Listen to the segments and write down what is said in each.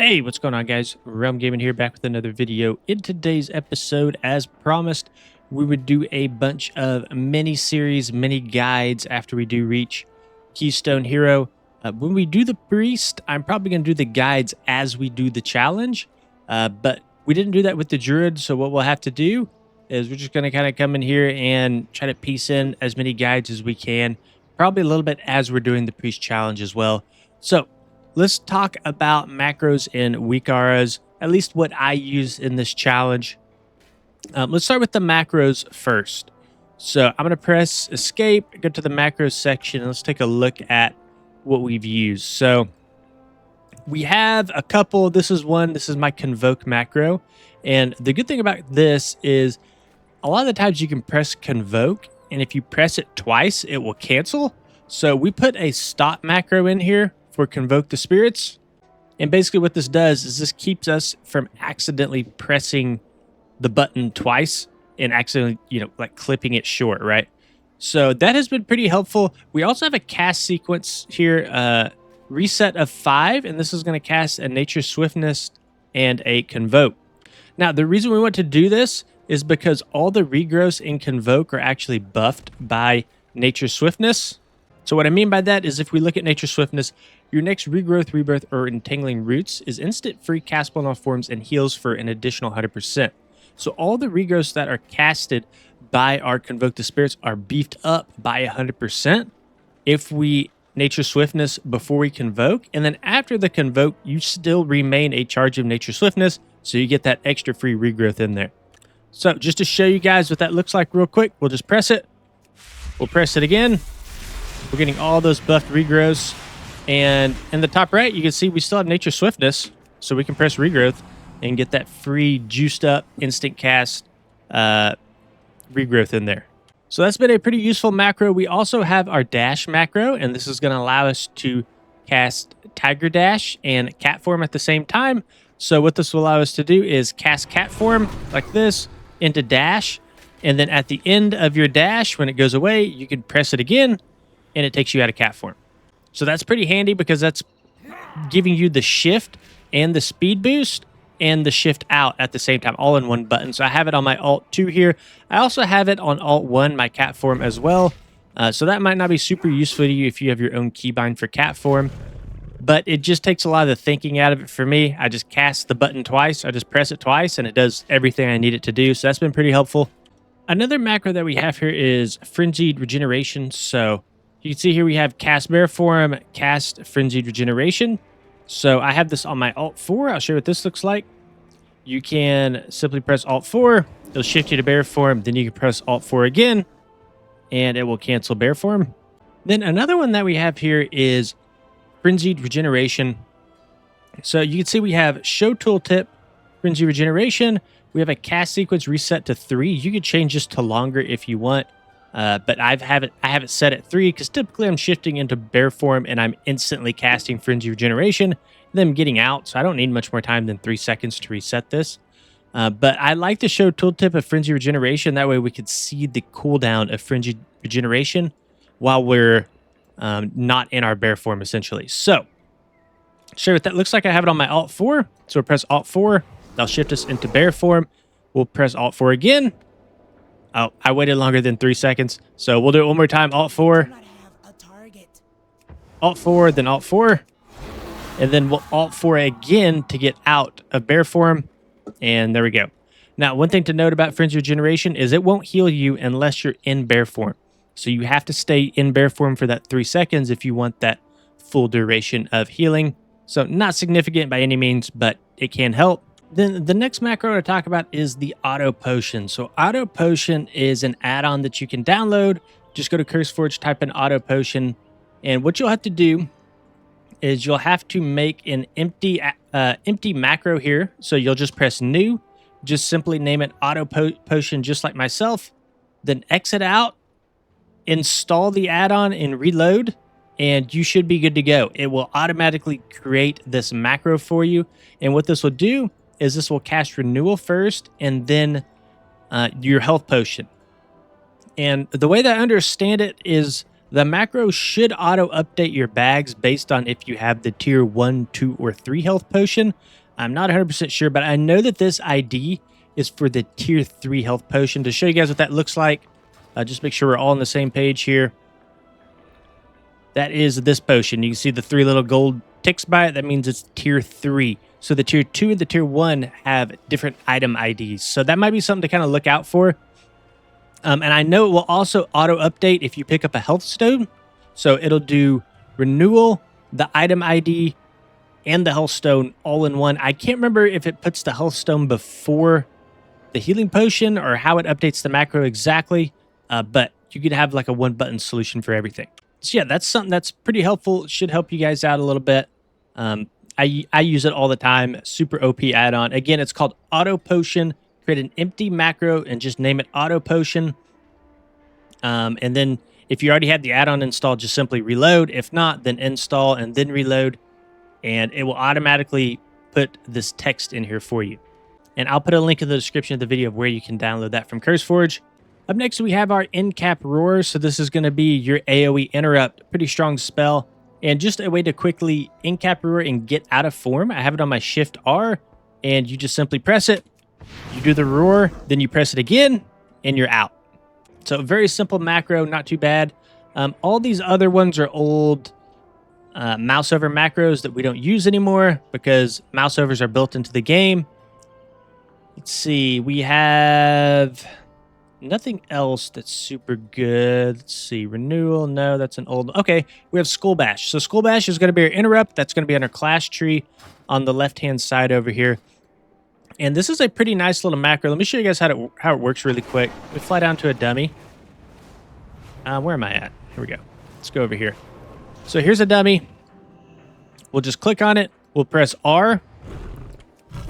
Hey, what's going on, guys? Realm Gaming here, back with another video. In today's episode, as promised, we would do a bunch of mini-series, mini-guides after we do reach Keystone Hero. When we do the Priest, I'm probably going to do the guides as we do the challenge, but we didn't do that with the Druid, so what we'll have to do is we're just going to kind of come in here and try to piece in as many guides as we can, probably a little bit as we're doing the Priest challenge as well. So let's talk about macros and weak auras, at least what I use in this challenge. Let's start with the macros first. So I'm going to press escape, go to the macros section, and let's take a look at what we've used. So we have a couple. This is one. This is my Convoke macro. And the good thing about this is a lot of the times you can press Convoke, and if you press it twice, it will cancel. So we put a stop macro in here for Convoke the Spirits. And basically what this does is this keeps us from accidentally pressing the button twice and accidentally, like clipping it short, right? So that has been pretty helpful. We also have a cast sequence here, reset of 5, and this is going to cast a Nature Swiftness and a Convoke. Now, the reason we want to do this is because all the regrowths in Convoke are actually buffed by Nature Swiftness. So what I mean by that is if we look at Nature Swiftness, your next regrowth, rebirth, or entangling roots is instant free cast on all forms and heals for an additional 100%. So all the regrowths that are casted by our Convoke the Spirits are beefed up by 100% if we Nature Swiftness before we Convoke. And then after the Convoke, you still remain a charge of Nature Swiftness, so you get that extra free regrowth in there. So just to show you guys what that looks like real quick, we'll just press it. We'll press it again. We're getting all those buffed regrowths. And in the top right, you can see we still have Nature Swiftness, so we can press regrowth and get that free juiced up instant cast regrowth in there. So that's been a pretty useful macro. We also have our dash macro, and this is going to allow us to cast Tiger Dash and Cat Form at the same time. So what this will allow us to do is cast Cat Form like this into dash, and then at the end of your dash, when it goes away, you can press it again, and it takes you out of Cat Form. So that's pretty handy because that's giving you the shift and the speed boost and the shift out at the same time, all in one button. So I have it on my Alt 2 here. I also have it on Alt 1, my Cat Form as well. So that might not be super useful to you if you have your own keybind for Cat Form, but it just takes a lot of the thinking out of it for me. I just cast the button twice. I just press it twice and it does everything I need it to do. So that's been pretty helpful. Another macro that we have here is Frenzied Regeneration. So you can see here we have cast Bear Form, cast Frenzied Regeneration. So I have this on my Alt 4. I'll show you what this looks like. You can simply press Alt 4. It'll shift you to Bear Form. Then you can press Alt 4 again, and it will cancel Bear Form. Then another one that we have here is Frenzied Regeneration. So you can see we have Show Tooltip, Frenzied Regeneration. We have a cast sequence reset to 3. You could change this to longer if you want. But I have it set at 3 because typically I'm shifting into Bear Form and I'm instantly casting Frenzied Regeneration, then I'm getting out, so I don't need much more time than 3 seconds to reset this. But I like to show tooltip of Frenzied Regeneration. That way we could see the cooldown of Frenzied Regeneration while we're not in our Bear Form, essentially. So, show what that looks like. I have it on my Alt 4. So we'll press Alt 4. That'll shift us into Bear Form. We'll press Alt 4 again. Oh, I waited longer than 3 seconds. So we'll do it one more time. Alt 4. Alt 4, then Alt 4. And then we'll Alt 4 again to get out of Bear Form. And there we go. Now, one thing to note about Frenzied Regeneration is it won't heal you unless you're in Bear Form. So you have to stay in Bear Form for that 3 seconds if you want that full duration of healing. So not significant by any means, but it can help. Then the next macro to talk about is the Auto Potion. So Auto Potion is an add-on that you can download. Just go to CurseForge, type in Auto Potion, and what you'll have to do is you'll have to make an empty macro here. So you'll just press New, just simply name it Auto Potion, just like myself. Then exit out, install the add-on, and reload, and you should be good to go. It will automatically create this macro for you, and what this will do is this will cast Renewal first and then your Health Potion. And the way that I understand it is The macro should auto-update your bags based on if you have the tier 1, 2, or 3 health potion. I'm not 100% sure, but I know that this ID is for the tier 3 health potion. To show you guys what that looks like, just make sure we're all on the same page here. That is this potion. You can see the 3 little gold ticks by it. That means it's tier 3. So the tier 2 and the tier 1 have different item IDs. So that might be something to kind of look out for. And I know it will also auto-update if you pick up a health stone. So it'll do renewal, the item ID, and the health stone all in one. I can't remember if it puts the health stone before the healing potion or how it updates the macro exactly. But you could have like a one-button solution for everything. So yeah, that's something that's pretty helpful. It should help you guys out a little bit. I use it all the time. Super OP add-on. Again, it's called Auto Potion. Create an empty macro and just name it Auto Potion. And then if you already had the add-on installed, just simply reload. If not, then install and then reload. And it will automatically put this text in here for you. And I'll put a link in the description of the video of where you can download that from CurseForge. Up next, we have our Incap Roar. So this is going to be your AoE interrupt. Pretty strong spell. And just a way to quickly Incap Roar and get out of form. I have it on my Shift R. And you just simply press it. You do the roar. Then you press it again. And you're out. So very simple macro. Not too bad. All these other ones are old mouse over macros that we don't use anymore. Because mouse overs are built into the game. Let's see. We have... nothing else that's super good. Let's see. Renewal. No, that's an old... okay, we have Skull Bash. So Skull Bash is going to be our interrupt. That's going to be on our class tree on the left-hand side over here. And this is a pretty nice little macro. Let me show you guys how it works really quick. We fly down to a dummy. Where am I at? Here we go. Let's go over here. So here's a dummy. We'll just click on it. We'll press R.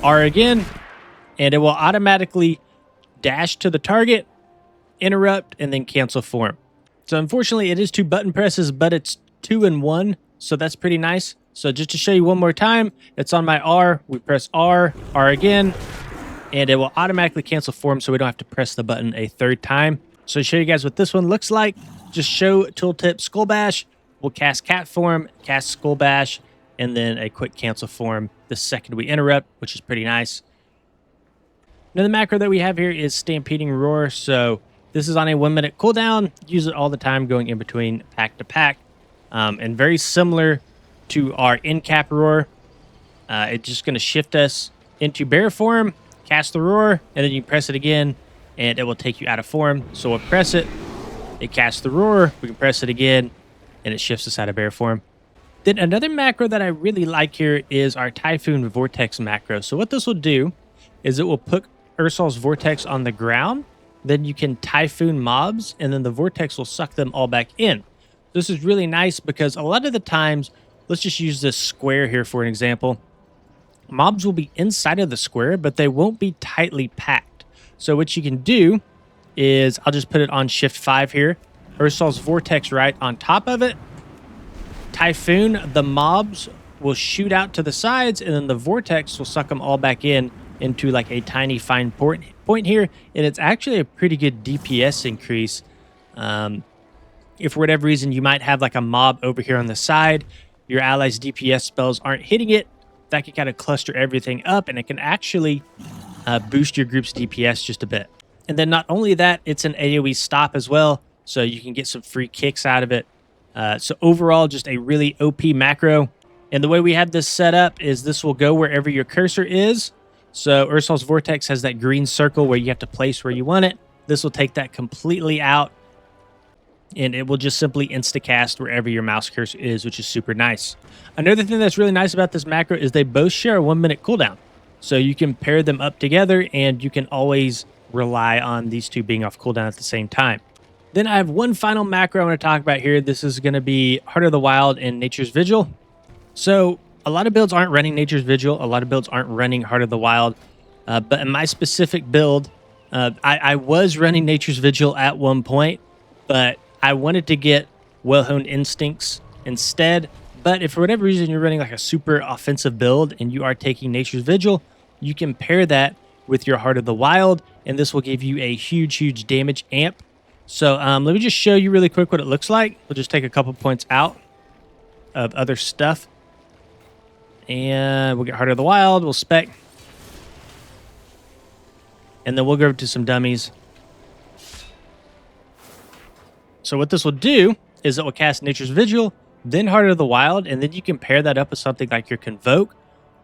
R again. And it will automatically dash to the target, interrupt, and then cancel form. So unfortunately, it is 2 button presses, but it's 2 in 1. So that's pretty nice. So just to show you one more time, it's on my R. We press R, R again, and it will automatically cancel form so we don't have to press the button a 3rd time. So to show you guys what this one looks like, just show tooltip Skull Bash. We'll cast Cat Form, cast Skull Bash, and then a quick cancel form the second we interrupt, which is pretty nice. Another macro that we have here is Stampeding Roar. So this is on a 1-minute cooldown. Use it all the time going in between pack to pack. And very similar to our Incap Roar. It's just going to shift us into bear form, cast the roar, and then you press it again, and it will take you out of form. So we'll press it, it casts the roar, we can press it again, and it shifts us out of bear form. Then another macro that I really like here is our Typhoon Vortex macro. So what this will do is it will put Ursol's Vortex on the ground, then you can Typhoon mobs, and then the Vortex will suck them all back in. This is really nice because a lot of the times, let's just use this square here for an example. Mobs will be inside of the square, but they won't be tightly packed. So what you can do is, I'll just put it on Shift 5 here, Ursol's Vortex right on top of it. Typhoon, the mobs will shoot out to the sides, and then the Vortex will suck them all back in into like a tiny fine point here, and it's actually a pretty good DPS increase. If for whatever reason you might have like a mob over here on the side, your allies' DPS spells aren't hitting it, that can kind of cluster everything up, and it can actually boost your group's DPS just a bit. And then not only that, it's an AoE stop as well, so you can get some free kicks out of it. So overall, just a really OP macro. And the way we have this set up is this will go wherever your cursor is. So Ursol's Vortex has that green circle where you have to place where you want it. This will take that completely out, and it will just simply insta-cast wherever your mouse cursor is, which is super nice. Another thing that's really nice about this macro is they both share a 1-minute cooldown. So you can pair them up together, and you can always rely on these two being off cooldown at the same time. Then I have one final macro I want to talk about here. This is going to be Heart of the Wild and Nature's Vigil. So a lot of builds aren't running Nature's Vigil. A lot of builds aren't running Heart of the Wild. But in my specific build, I was running Nature's Vigil at one point, but I wanted to get Well-Honed Instincts instead. But if for whatever reason you're running like a super offensive build and you are taking Nature's Vigil, you can pair that with your Heart of the Wild, and this will give you a huge damage amp. So let me just show you really quick what it looks like. We'll just take a couple points out of other stuff. And we'll get Heart of the Wild. We'll spec. And then we'll go to some dummies. So what this will do is it will cast Nature's Vigil, then Heart of the Wild, and then you can pair that up with something like your Convoke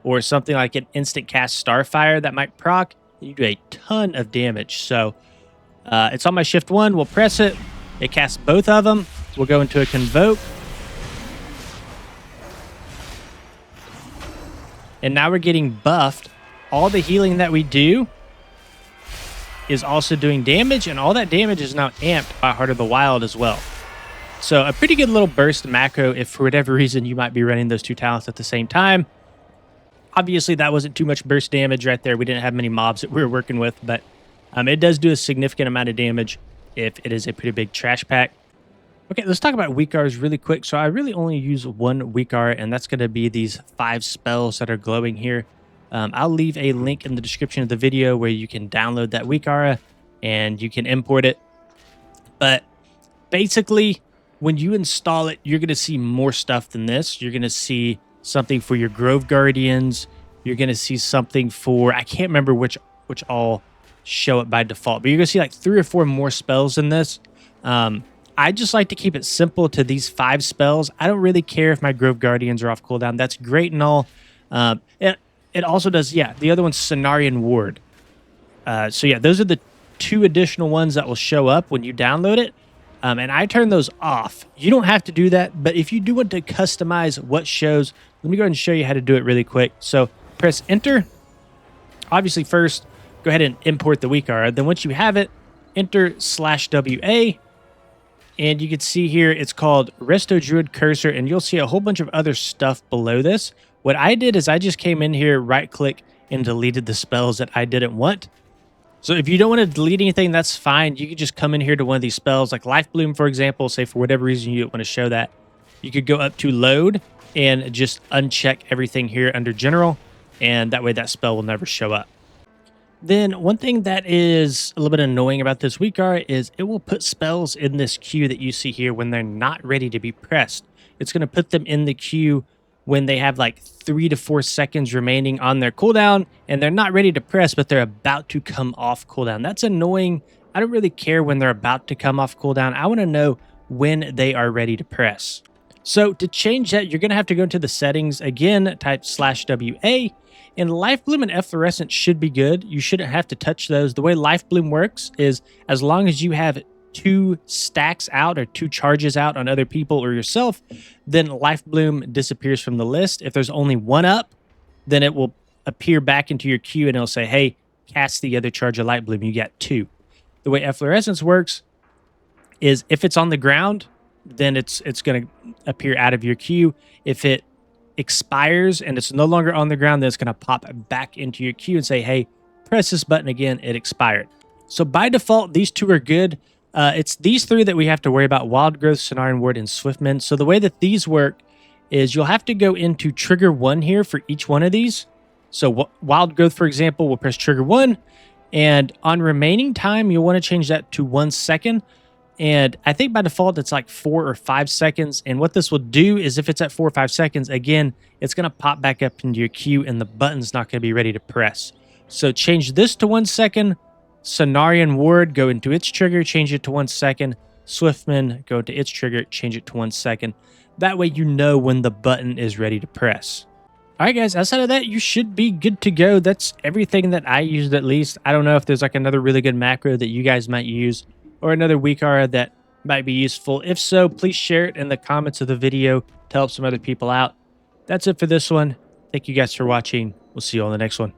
or something like an instant cast Starfire that might proc. You do a ton of damage. So it's on my shift 1. We'll press it. It casts both of them. We'll go into a Convoke. And now we're getting buffed. All the healing that we do is also doing damage, and all that damage is now amped by Heart of the Wild as well. So a pretty good little burst macro if for whatever reason you might be running those two talents at the same time. Obviously that wasn't too much burst damage right there. We didn't have many mobs that we were working with, but it does do a significant amount of damage if it is a pretty big trash pack. Okay, let's talk about weak Rs really quick. So I really only use one weak R, and that's going to be these 5 spells that are glowing here. I'll leave a link in the description of the video where you can download that weak aura and you can import it. But basically, when you install it, you're going to see more stuff than this. You're going to see something for your Grove Guardians. You're going to see something for, I can't remember which all show it by default, but you're going to see like 3 or 4 more spells in this. I just like to keep it simple to these 5 spells. I don't really care if my Grove Guardians are off cooldown. That's great and all. It also does, yeah, the other one's Cenarian Ward. So yeah, those are the 2 additional ones that will show up when you download it. And I turn those off. You don't have to do that, but if you do want to customize what shows, let me go ahead and show you how to do it really quick. So press enter. Obviously first, go ahead and import the weak aura. Then once you have it, enter /WA. And you can see here, it's called Resto Druid Cursor, and you'll see a whole bunch of other stuff below this. What I did is I just came in here, right-click, and deleted the spells that I didn't want. So if you don't want to delete anything, that's fine. You could just come in here to one of these spells, like Life Bloom, for example. Say for whatever reason you don't want to show that. You could go up to Load and just uncheck everything here under General, and that way that spell will never show up. Then one thing that is a little bit annoying about this weak aura is it will put spells in this queue that you see here when they're not ready to be pressed. It's going to put them in the queue when they have like 3 to 4 seconds remaining on their cooldown and they're not ready to press, but they're about to come off cooldown. That's annoying. I don't really care when they're about to come off cooldown. I want to know when they are ready to press. So to change that, you're going to have to go into the settings again, type /WA. And Life Bloom and Efflorescence should be good. You shouldn't have to touch those. The way Life Bloom works is as long as you have 2 stacks out or 2 charges out on other people or yourself, then Life Bloom disappears from the list. If there's only 1 up, then it will appear back into your queue and it'll say, hey, cast the other charge of Light Bloom. You got 2. The way Efflorescence works is if it's on the ground, then it's going to appear out of your queue. If it expires and it's no longer on the ground, then it's going to pop back into your queue and say, hey, press this button again, it expired. So by default, these 2 are good. It's these 3 that we have to worry about: Wild Growth, Cenarian Ward, and Swiftman. So the way that these work is you'll have to go into trigger 1 here for each one of these. So Wild Growth, for example, will press trigger 1, and on remaining time, you'll want to change that to 1 second. And I think by default, it's like 4 or 5 seconds. And what this will do is if it's at 4 or 5 seconds, again, it's going to pop back up into your queue and the button's not going to be ready to press. So change this to 1 second. Cenarian Ward, go into its trigger, change it to 1 second. Swiftman, go into its trigger, change it to 1 second. That way you know when the button is ready to press. All right, guys, outside of that, you should be good to go. That's everything that I used, at least. I don't know if there's like another really good macro that you guys might use, or another weak aura that might be useful. If so, please share it in the comments of the video to help some other people out. That's it for this one. Thank you guys for watching. We'll see you on the next one.